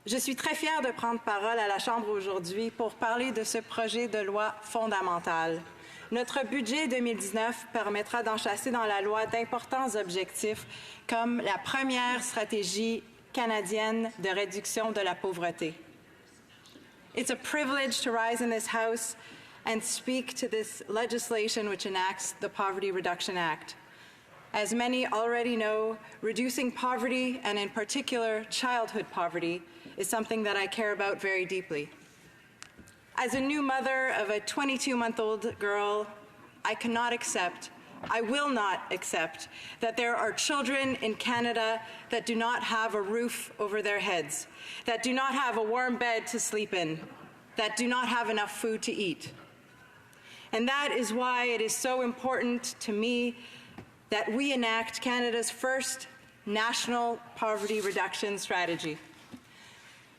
Je suis très fière de prendre parole à la Chambre aujourd'hui pour parler de ce projet de loi fondamental. Notre budget 2019 permettra d'enchasser dans la loi d'importants objectifs comme la première stratégie canadienne de réduction de la pauvreté. It's a privilege to rise in this House and speak to this legislation which enacts the Poverty Reduction Act. As many already know, reducing poverty, and in particular childhood poverty, is something that I care about very deeply. As a new mother of a 22-month-old girl, I cannot accept, I will not accept, that there are children in Canada that do not have a roof over their heads, that do not have a warm bed to sleep in, that do not have enough food to eat. And that is why it is so important to me that we enact Canada's first national poverty reduction strategy.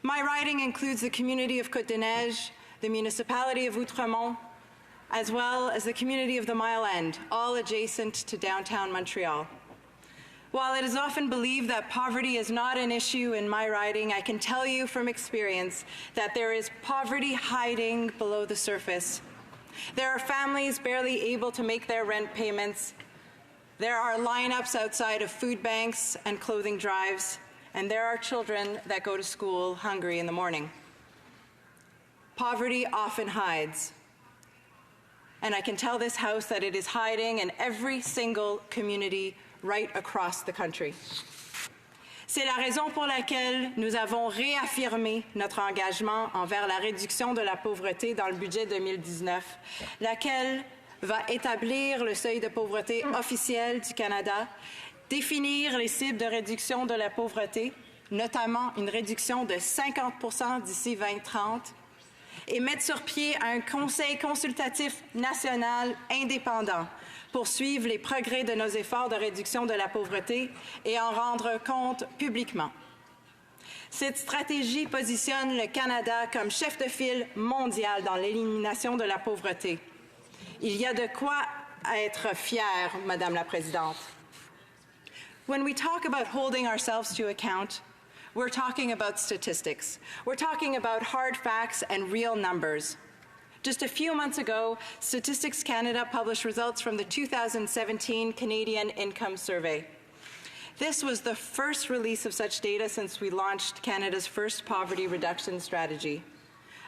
My riding includes the community of Côte-des-Neiges, the municipality of Outremont, as well as the community of the Mile End, all adjacent to downtown Montreal. While it is often believed that poverty is not an issue in my riding, I can tell you from experience that there is poverty hiding below the surface. There are families barely able to make their rent payments. There are lineups outside of food banks and clothing drives, and there are children that go to school hungry in the morning. Poverty often hides, and I can tell this House that it is hiding in every single community right across the country. C'est la raison pour laquelle nous avons réaffirmé notre engagement envers la réduction de la pauvreté dans le budget 2019, laquelle va établir le seuil de pauvreté officiel du Canada, définir les cibles de réduction de la pauvreté, notamment une réduction de 50% d'ici 2030, et mettre sur pied un conseil consultatif national indépendant pour suivre les progrès de nos efforts de réduction de la pauvreté et en rendre compte publiquement. Cette stratégie positionne le Canada comme chef de file mondial dans l'élimination de la pauvreté. Il y a de quoi être fier, Madame la Présidente. When we talk about holding ourselves to account, we're talking about statistics. We're talking about hard facts and real numbers. Just a few months ago, Statistics Canada published results from the 2017 Canadian Income Survey. This was the first release of such data since we launched Canada's first poverty reduction strategy,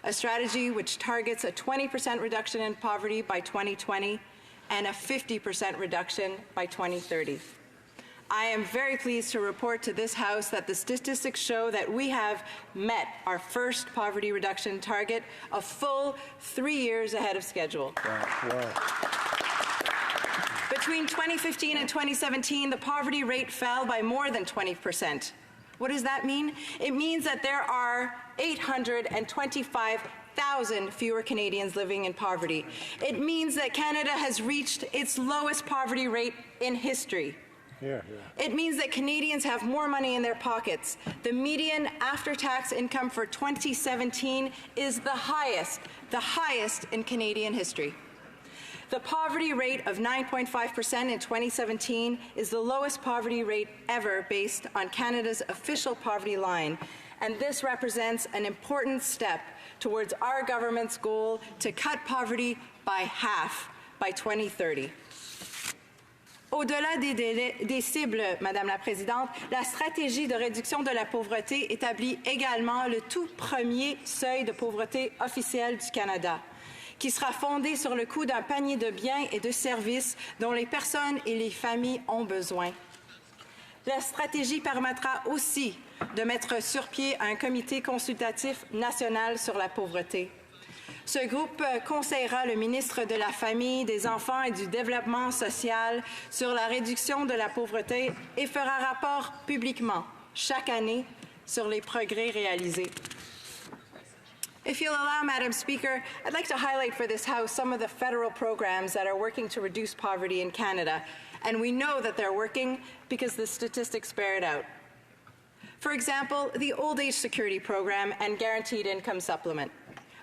a strategy which targets a 20% reduction in poverty by 2020 and a 50% reduction by 2030. I am very pleased to report to this House that the statistics show that we have met our first poverty reduction target a full 3 years ahead of schedule. Wow. Between 2015 and 2017, the poverty rate fell by more than 20%. What does that mean? It means that there are 825,000 fewer Canadians living in poverty. It means that Canada has reached its lowest poverty rate in history. It means that Canadians have more money in their pockets. The median after-tax income for 2017 is the highest in Canadian history. The poverty rate of 9.5% in 2017 is the lowest poverty rate ever based on Canada's official poverty line, and this represents an important step towards our government's goal to cut poverty by half by 2030. Au-delà des cibles, Madame la Présidente, la stratégie de réduction de la pauvreté établit également le tout premier seuil de pauvreté officiel du Canada, qui sera fondé sur le coût d'un panier de biens et de services dont les personnes et les familles ont besoin. La stratégie permettra aussi de mettre sur pied un comité consultatif national sur la pauvreté. Ce groupe conseillera le ministre de la Famille, des Enfants et du Développement social sur la réduction de la pauvreté et fera rapport publiquement chaque année sur les progrès réalisés. If you'll allow, Madam Speaker, I'd like to highlight for this House some of the federal programs that are working to reduce poverty in Canada, and we know that they're working because the statistics bear it out. For example, the Old Age Security Program and Guaranteed Income Supplement,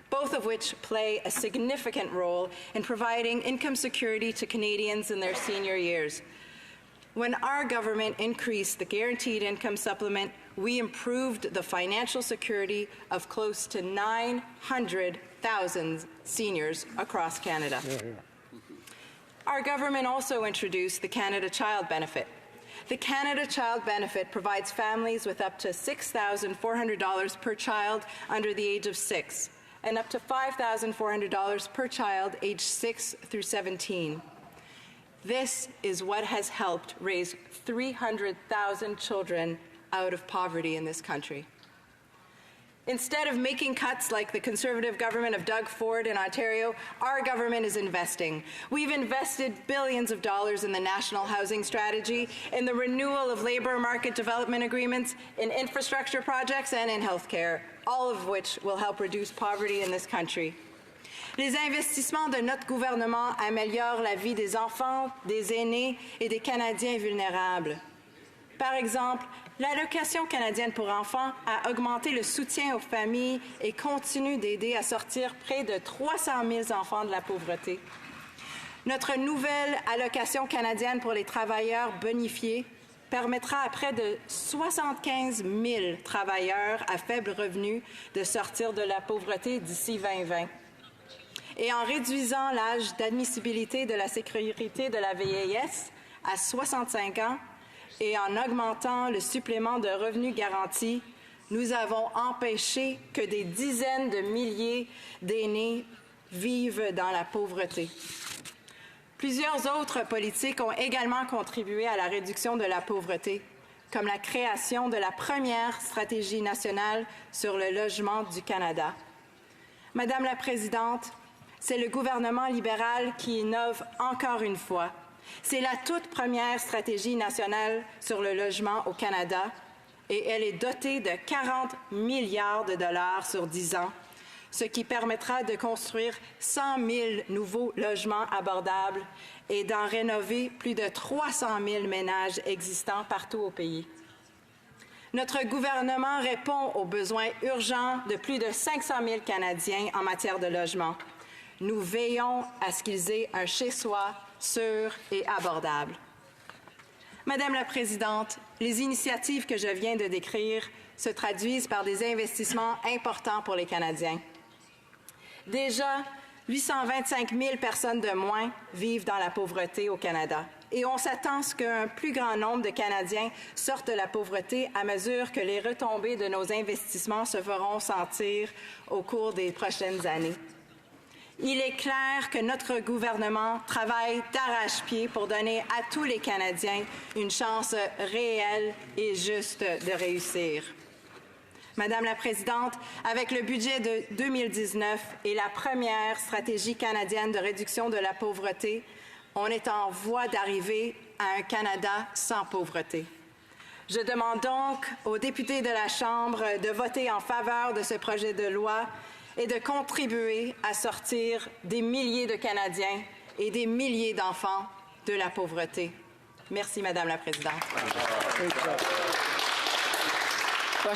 both of which play a significant role in providing income security to Canadians in their senior years. When our government increased the Guaranteed Income Supplement, we improved the financial security of close to 900,000 seniors across Canada. Our government also introduced the Canada Child Benefit. The Canada Child Benefit provides families with up to $6,400 per child under the age of 6 and up to $5,400 per child aged 6 through 17. This is what has helped raise 300,000 children out of poverty in this country. Instead of making cuts like the Conservative government of Doug Ford in Ontario, our government is investing. We've invested billions of dollars in the National Housing Strategy, in the renewal of labour market development agreements, in infrastructure projects and in healthcare, all of which will help reduce poverty in this country. Les investissements de notre gouvernement améliorent la vie des enfants, des aînés et des Canadiens vulnérables. Par exemple, l'Allocation canadienne pour enfants a augmenté le soutien aux familles et continue d'aider à sortir près de 300 000 enfants de la pauvreté. Notre nouvelle Allocation canadienne pour les travailleurs bonifiés permettra à près de 75 000 travailleurs à faible revenu de sortir de la pauvreté d'ici 2020. Et en réduisant l'âge d'admissibilité de la sécurité de la vieillesse à 65 ans, et en augmentant le supplément de revenu garanti, nous avons empêché que des dizaines de milliers d'aînés vivent dans la pauvreté. Plusieurs autres politiques ont également contribué à la réduction de la pauvreté, comme la création de la première stratégie nationale sur le logement du Canada. Madame la Présidente, c'est le gouvernement libéral qui innove encore une fois. C'est la toute première stratégie nationale sur le logement au Canada et elle est dotée de 40 milliards de dollars sur 10 ans, ce qui permettra de construire 100 000 nouveaux logements abordables et d'en rénover plus de 300 000 ménages existants partout au pays. Notre gouvernement répond aux besoins urgents de plus de 500 000 Canadiens en matière de logement. Nous veillons à ce qu'ils aient un chez-soi sûr et abordable. Madame la Présidente, les initiatives que je viens de décrire se traduisent par des investissements importants pour les Canadiens. Déjà, 825 000 personnes de moins vivent dans la pauvreté au Canada et on s'attend à ce qu'un plus grand nombre de Canadiens sortent de la pauvreté à mesure que les retombées de nos investissements se feront sentir au cours des prochaines années. Il est clair que notre gouvernement travaille d'arrache-pied pour donner à tous les Canadiens une chance réelle et juste de réussir. Madame la Présidente, avec le budget de 2019 et la première stratégie canadienne de réduction de la pauvreté, on est en voie d'arriver à un Canada sans pauvreté. Je demande donc aux députés de la Chambre de voter en faveur de ce projet de loi et de contribuer à sortir des milliers de Canadiens et des milliers d'enfants de la pauvreté. Merci, Madame la Présidente.